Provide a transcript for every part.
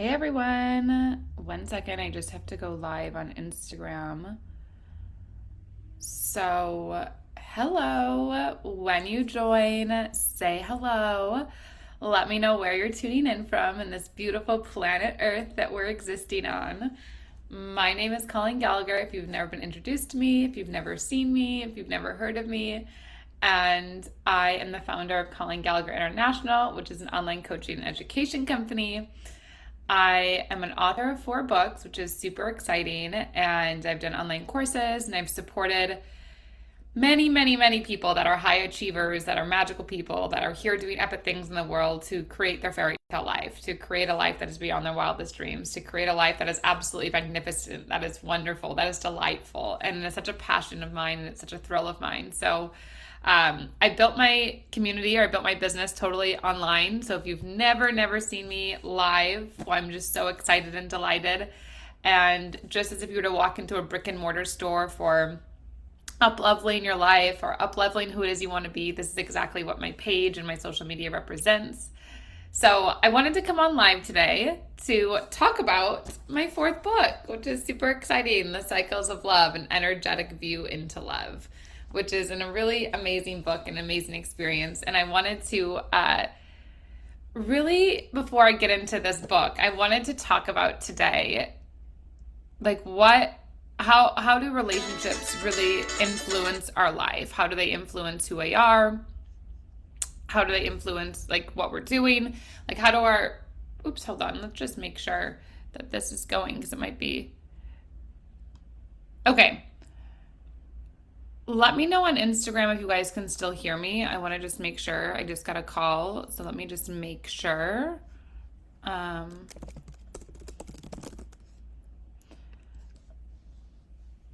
Hey everyone, one second, I just have to go live on Instagram. So, hello, when you join, say hello. Let me know where you're tuning in from in this beautiful planet Earth that we're existing on. My name is Colleen Gallagher. If you've never been introduced to me, if you've never seen me, if you've never heard of me, and I am the founder of Colleen Gallagher International, which is an online coaching and education company. I am an author of 4 books, which is super exciting, and I've done online courses and I've supported many, many, many people that are high achievers, that are magical people, that are here doing epic things in the world to create their fairy tale life, to create a life that is beyond their wildest dreams, to create a life that is absolutely magnificent, that is wonderful, that is delightful. And it's such a passion of mine and it's such a thrill of mine. So I built my community, or I built my business totally online. So if you've never seen me live, well, I'm just so excited and delighted. And just as if you were to walk into a brick and mortar store for up-leveling your life or up-leveling who it is you want to be, this is exactly what my page and my social media represents. So I wanted to come on live today to talk about my 4th book, which is super exciting, The Cycles of Love, an Energetic View into Love, which is a really amazing book, an amazing experience. And I wanted to really, before I get into this book, I wanted to talk about today, like how do relationships really influence our life? How do they influence who we are? How do they influence like what we're doing? Like how do our, oops, hold on. Let's just make sure that this is going because it might be, okay. Let me know on Instagram if you guys can still hear me. I want to just make sure. I just got a call, so let me just make sure. Can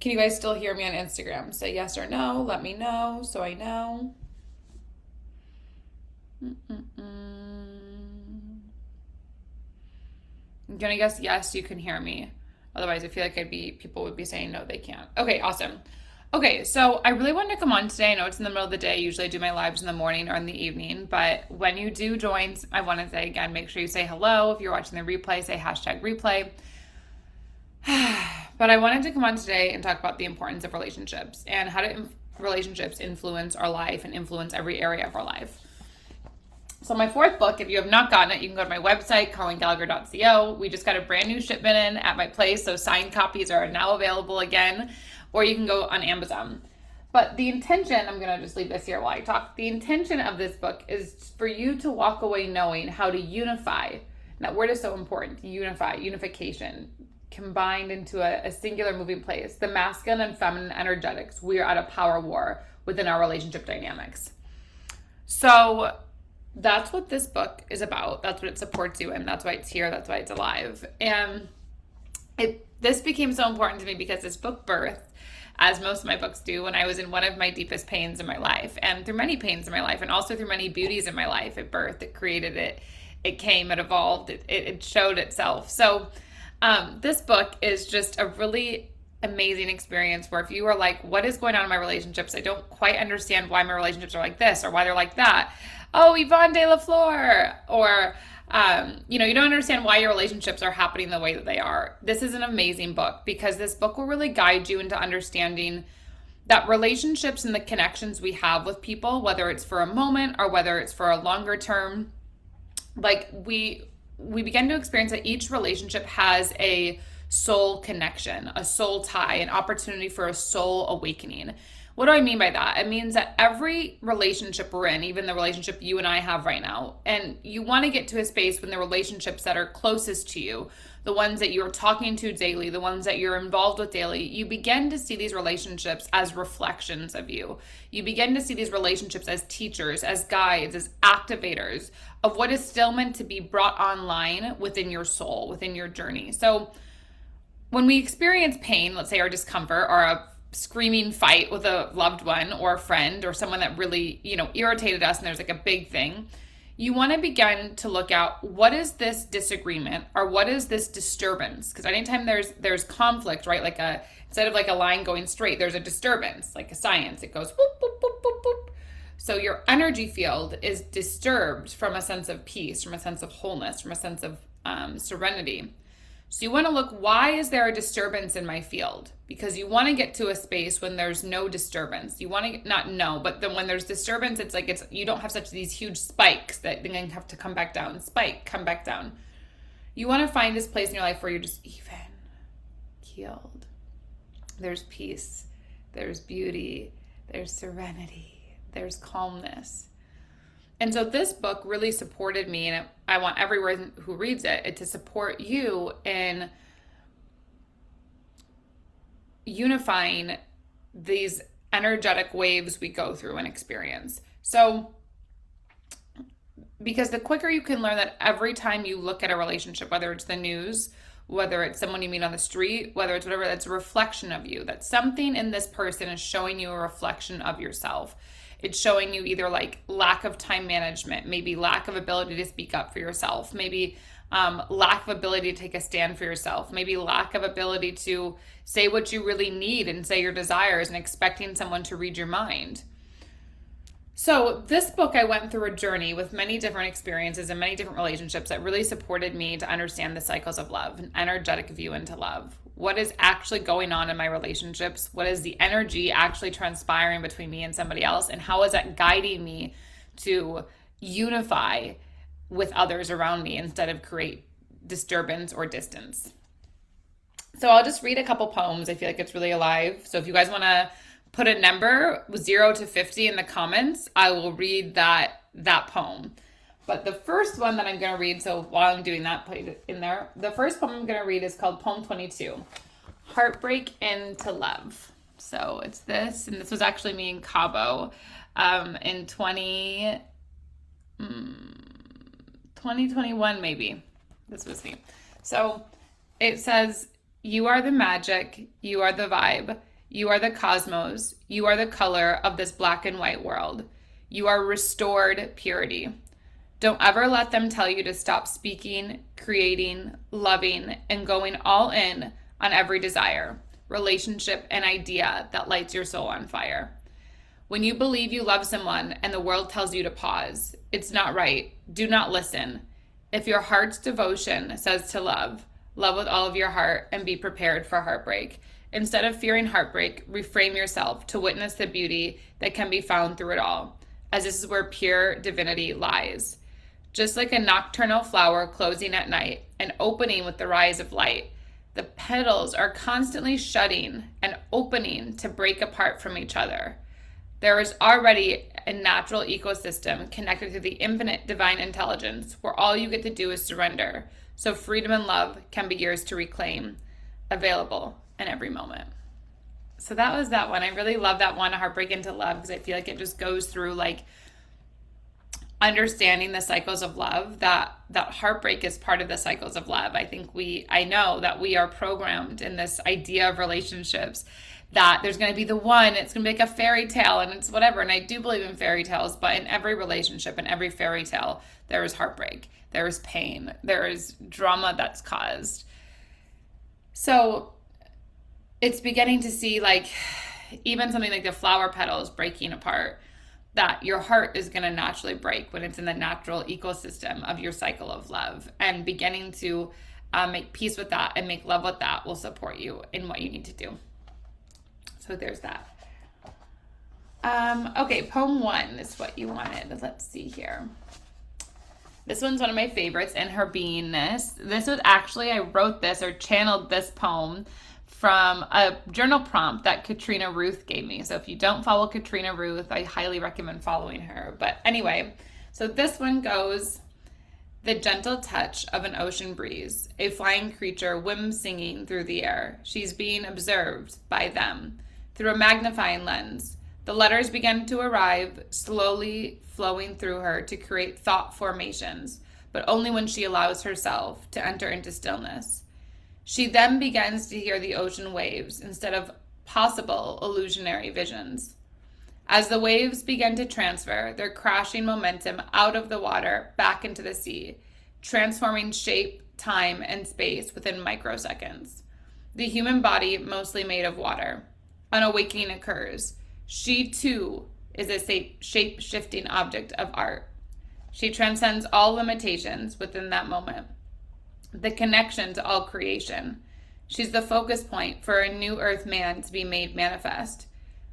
you guys still hear me on Instagram? Say yes or no. Let me know so I know. I'm gonna guess yes, you can hear me. Otherwise, I feel like people would be saying no, they can't. Okay, awesome. Okay, so I really wanted to come on today. I know it's in the middle of the day. Usually I do my lives in the morning or in the evening, but when you do join, I want to say again, make sure you say hello. If you're watching the replay, say #replay. But I wanted to come on today and talk about the importance of relationships and how do relationships influence our life and influence every area of our life. So my 4th book, if you have not gotten it, you can go to my website, colleengallagher.co. We just got a brand new shipment in at my place, so signed copies are now available again, or you can go on Amazon. But the intention, I'm going to just leave this here while I talk. The intention of this book is for you to walk away knowing how to unify. That word is so important, unify, unification, combined into a singular moving place. The masculine and feminine energetics, we are at a power war within our relationship dynamics. So that's what this book is about. That's what it supports you in. That's why it's here. That's why it's alive. And this became so important to me because this book birthed, as most of my books do, when I was in one of my deepest pains in my life, and through many pains in my life, and also through many beauties in my life. It birthed, it created, it came, it evolved, it showed itself. So this book is just a really amazing experience where if you are like, what is going on in my relationships? I don't quite understand why my relationships are like this or why they're like that. Oh, Yvonne de la Fleur. Or, you don't understand why your relationships are happening the way that they are. This is an amazing book because this book will really guide you into understanding that relationships and the connections we have with people, whether it's for a moment or whether it's for a longer term, like we begin to experience that each relationship has a soul connection, a soul tie, an opportunity for a soul awakening. What do I mean by that? It means that every relationship we're in, even the relationship you and I have right now, and you want to get to a space when the relationships that are closest to you, the ones that you're talking to daily, the ones that you're involved with daily, you begin to see these relationships as reflections of you. You begin to see these relationships as teachers, as guides, as activators of what is still meant to be brought online within your soul, within your journey. So when we experience pain, let's say, or discomfort, or a screaming fight with a loved one or a friend or someone that really, irritated us and there's like a big thing, you want to begin to look at what is this disagreement or what is this disturbance? Because anytime there's conflict, right? Instead of like a line going straight, there's a disturbance, like a science. It goes boop, boop, boop, boop, boop. So your energy field is disturbed from a sense of peace, from a sense of wholeness, from a sense of serenity. So you want to look, why is there a disturbance in my field? Because you want to get to a space when there's no disturbance. You want to not know, but then when there's disturbance, it's like you don't have such these huge spikes that then have to come back down, spike, come back down. You want to find this place in your life where you're just even, keeled. There's peace, there's beauty, there's serenity, there's calmness. And so this book really supported me, and I want everyone who reads it to support you in unifying these energetic waves we go through and experience. So, because the quicker you can learn that every time you look at a relationship, whether it's the news, whether it's someone you meet on the street, whether it's whatever, that's a reflection of you, that something in this person is showing you a reflection of yourself. It's showing you either like lack of time management, maybe lack of ability to speak up for yourself, maybe lack of ability to take a stand for yourself, maybe lack of ability to say what you really need and say your desires and expecting someone to read your mind. So this book, I went through a journey with many different experiences and many different relationships that really supported me to understand the cycles of love, an energetic view into love. What is actually going on in my relationships? What is the energy actually transpiring between me and somebody else? And how is that guiding me to unify with others around me instead of create disturbance or distance? So I'll just read a couple poems. I feel like it's really alive. So if you guys want to put a number 0 to 50 in the comments, I will read that poem. But the first one that I'm going to read, so while I'm doing that, put it in there. The first poem I'm going to read is called Poem 22, Heartbreak into Love. So it's this, and this was actually me in Cabo in 2021 maybe. This was me. So it says, you are the magic, you are the vibe, you are the cosmos, you are the color of this black and white world. You are restored purity. Don't ever let them tell you to stop speaking, creating, loving, and going all in on every desire, relationship, and idea that lights your soul on fire. When you believe you love someone and the world tells you to pause, it's not right. Do not listen. If your heart's devotion says to love, love with all of your heart and be prepared for heartbreak. Instead of fearing heartbreak, reframe yourself to witness the beauty that can be found through it all, as this is where pure divinity lies. Just like a nocturnal flower closing at night and opening with the rise of light, the petals are constantly shutting and opening to break apart from each other. There is already a natural ecosystem connected to the infinite divine intelligence where all you get to do is surrender, so freedom and love can be yours to reclaim, available in every moment. So that was that one. I really love that one, Heartbreak into Love, because I feel like it just goes through like understanding the cycles of love, that heartbreak is part of the cycles of love. I know that we are programmed in this idea of relationships that there's going to be the one, it's going to be like a fairy tale and it's whatever. And I do believe in fairy tales, but in every relationship, in every fairy tale, there is heartbreak, there is pain, there is drama that's caused. So it's beginning to see like even something like the flower petals breaking apart, that your heart is going to naturally break when it's in the natural ecosystem of your cycle of love, and beginning to make peace with that and make love with that will support you in what you need to do. So there's that. Okay, poem 1 is what you wanted. Let's see here. This one's one of my favorites, in her beingness. This was actually, I wrote this or channeled this poem from a journal prompt that Katrina Ruth gave me. So if you don't follow Katrina Ruth, I highly recommend following her. But anyway, so this one goes, the gentle touch of an ocean breeze, a flying creature whim singing through the air. She's being observed by them through a magnifying lens. The letters begin to arrive, slowly flowing through her to create thought formations, but only when she allows herself to enter into stillness. She then begins to hear the ocean waves instead of possible illusionary visions. As the waves begin to transfer their crashing momentum out of the water back into the sea, transforming shape, time, and space within microseconds. The human body, mostly made of water. An awakening occurs. She, too, is a shape-shifting object of art. She transcends all limitations within that moment, the connection to all creation. She's the focus point for a new earth man to be made manifest.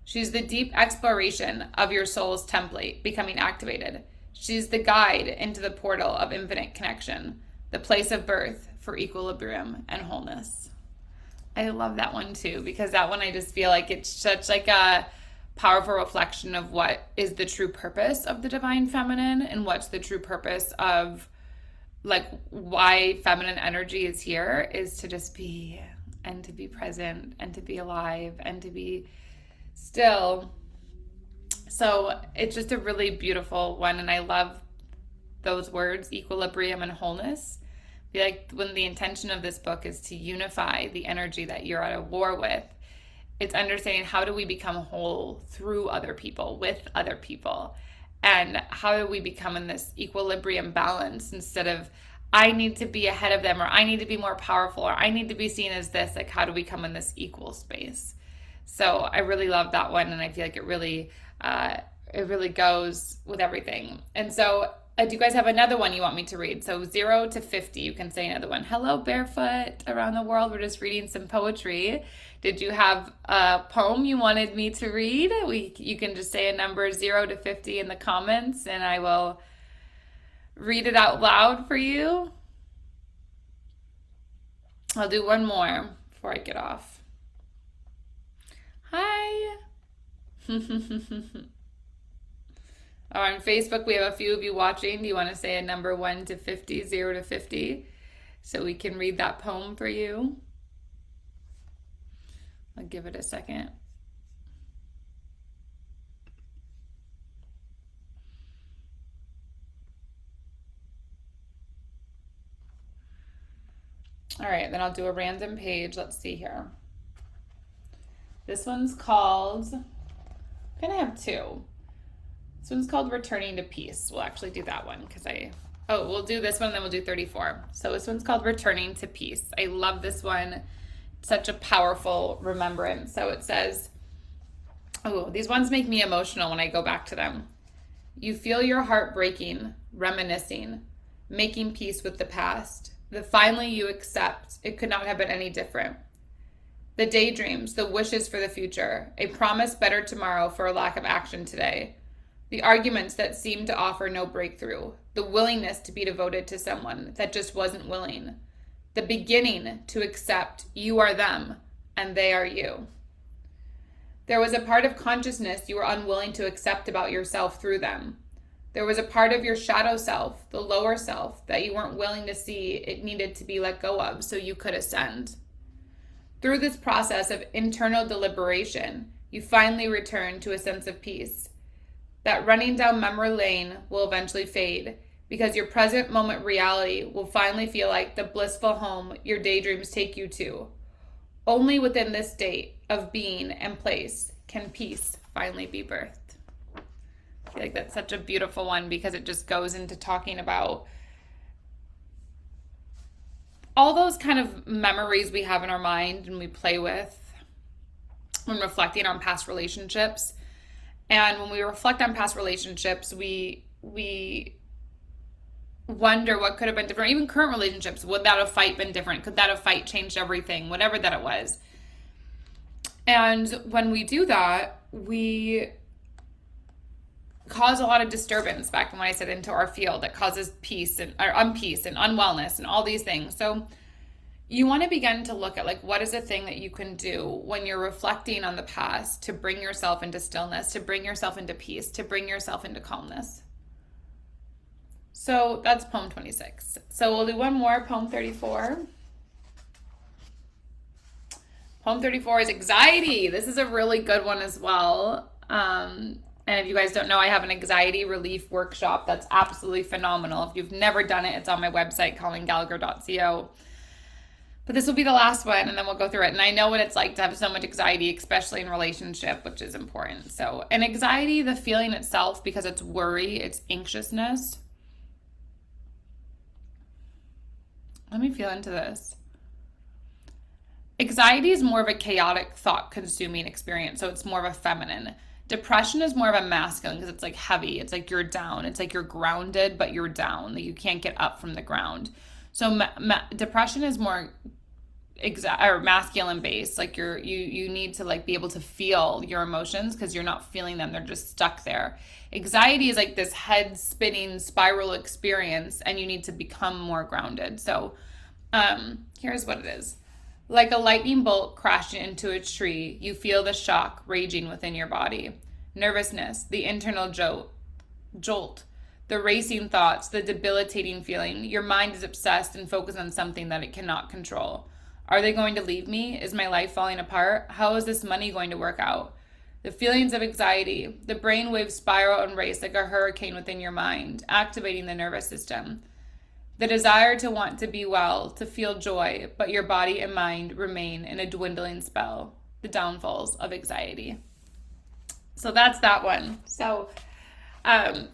She's the deep exploration of your soul's template becoming activated. She's the guide into the portal of infinite connection, the place of birth for equilibrium and wholeness. I love that one too, because that one I just feel like it's such like a powerful reflection of what is the true purpose of the divine feminine and what's the true purpose of like why feminine energy is here, is to just be and to be present and to be alive and to be still. So it's just a really beautiful one, and I love those words, equilibrium and wholeness. I feel like when the intention of this book is to unify the energy that you're at a war with, it's understanding how do we become whole through other people, with other people, and how do we become in this equilibrium balance instead of I need to be ahead of them, or I need to be more powerful, or I need to be seen as this. Like, how do we come in this equal space? So I really love that one, and I feel like it really goes with everything. And so do you guys have another one you want me to read? So 0 to 50, you can say another one. Hello, barefoot around the world. We're just reading some poetry. Did you have a poem you wanted me to read? You can just say a number 0 to 50 in the comments, and I will read it out loud for you. I'll do one more before I get off. Hi. On Facebook, we have a few of you watching. Do you want to say a number 1 to 50, 0 to 50, so we can read that poem for you? I'll give it a second. All right, then I'll do a random page. Let's see here. This one's called, I'm gonna have two. This one's called Returning to Peace. We'll actually do that one because we'll do this one and then we'll do 34. So this one's called Returning to Peace. I love this one. It's such a powerful remembrance. So it says, these ones make me emotional when I go back to them. You feel your heart breaking, reminiscing, making peace with the past. That finally you accept it could not have been any different. The daydreams, the wishes for the future, a promised better tomorrow for a lack of action today. The arguments that seemed to offer no breakthrough. The willingness to be devoted to someone that just wasn't willing. The beginning to accept you are them and they are you. There was a part of consciousness you were unwilling to accept about yourself through them. There was a part of your shadow self, the lower self, that you weren't willing to see it needed to be let go of so you could ascend. Through this process of internal deliberation, you finally return to a sense of peace. That running down memory lane will eventually fade because your present moment reality will finally feel like the blissful home your daydreams take you to. Only within this state of being and place can peace finally be birthed. I feel like that's such a beautiful one because it just goes into talking about all those kind of memories we have in our mind and we play with when reflecting on past relationships. And when we reflect on past relationships, we wonder what could have been different. Even current relationships, would that have fight been different? Could that have fight changed everything? Whatever that it was. And when we do that, we cause a lot of disturbance back when I said into our field that causes peace and or unpeace and unwellness and all these things. So you want to begin to look at like what is a thing that you can do when you're reflecting on the past to bring yourself into stillness, to bring yourself into peace, to bring yourself into calmness. So that's poem 26. So we'll do one more, poem 34. Poem 34 is anxiety. This is a really good one as well. And if you guys don't know, I have an anxiety relief workshop that's absolutely phenomenal. If you've never done it, it's on my website, colleengallagher.co. But this will be the last one, and then we'll go through it. And I know what it's like to have so much anxiety, especially in relationship, which is important. So, and anxiety, the feeling itself, because it's worry, it's anxiousness. Let me feel into this. Anxiety is more of a chaotic, thought-consuming experience, so it's more of a feminine. Depression is more of a masculine because it's like heavy. It's like you're down. It's like you're grounded, but you're down. Like you can't get up from the ground. So depression is more or masculine based. Like you need to like be able to feel your emotions because you're not feeling them. They're just stuck there. Anxiety is like this head spinning spiral experience, and you need to become more grounded. So here's what it is. Like a lightning bolt crashing into a tree, you feel the shock raging within your body. Nervousness, the internal jolt, the racing thoughts, the debilitating feeling. Your mind is obsessed and focused on something that it cannot control. Are they going to leave me? Is my life falling apart? How is this money going to work out? The feelings of anxiety, the brainwaves spiral and race like a hurricane within your mind, activating the nervous system. The desire to want to be well, to feel joy, but your body and mind remain in a dwindling spell. The downfalls of anxiety. So that's that one. So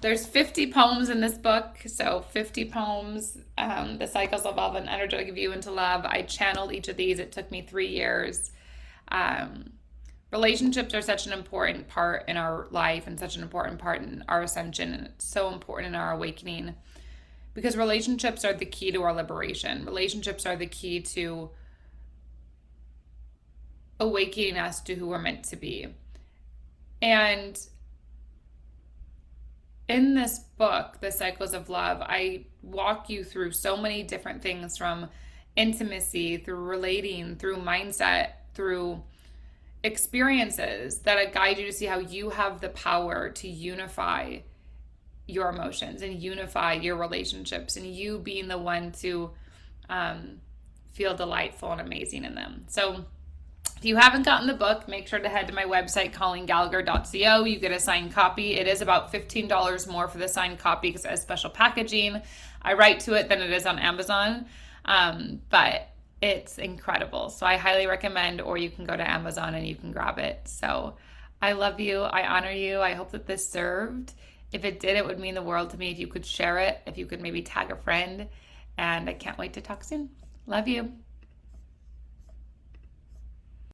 there's 50 poems in this book. So 50 poems, the cycles of love and energetic view into love. I channeled each of these. It took me 3 years. Relationships are such an important part in our life and such an important part in our ascension. And it's so important in our awakening. Because relationships are the key to our liberation. Relationships are the key to awakening us to who we're meant to be. And in this book, The Cycles of Love, I walk you through so many different things, from intimacy, through relating, through mindset, through experiences that guide you to see how you have the power to unify your emotions and unify your relationships, and you being the one to feel delightful and amazing in them. So if you haven't gotten the book, make sure to head to my website, colleengallagher.co. You get a signed copy. It is about $15 more for the signed copy because it has special packaging. I write to it than it is on Amazon, but it's incredible. So I highly recommend, or you can go to Amazon and you can grab it. So I love you. I honor you. I hope that this served. If it did, it would mean the world to me if you could share it, if you could maybe tag a friend. And I can't wait to talk soon. Love you.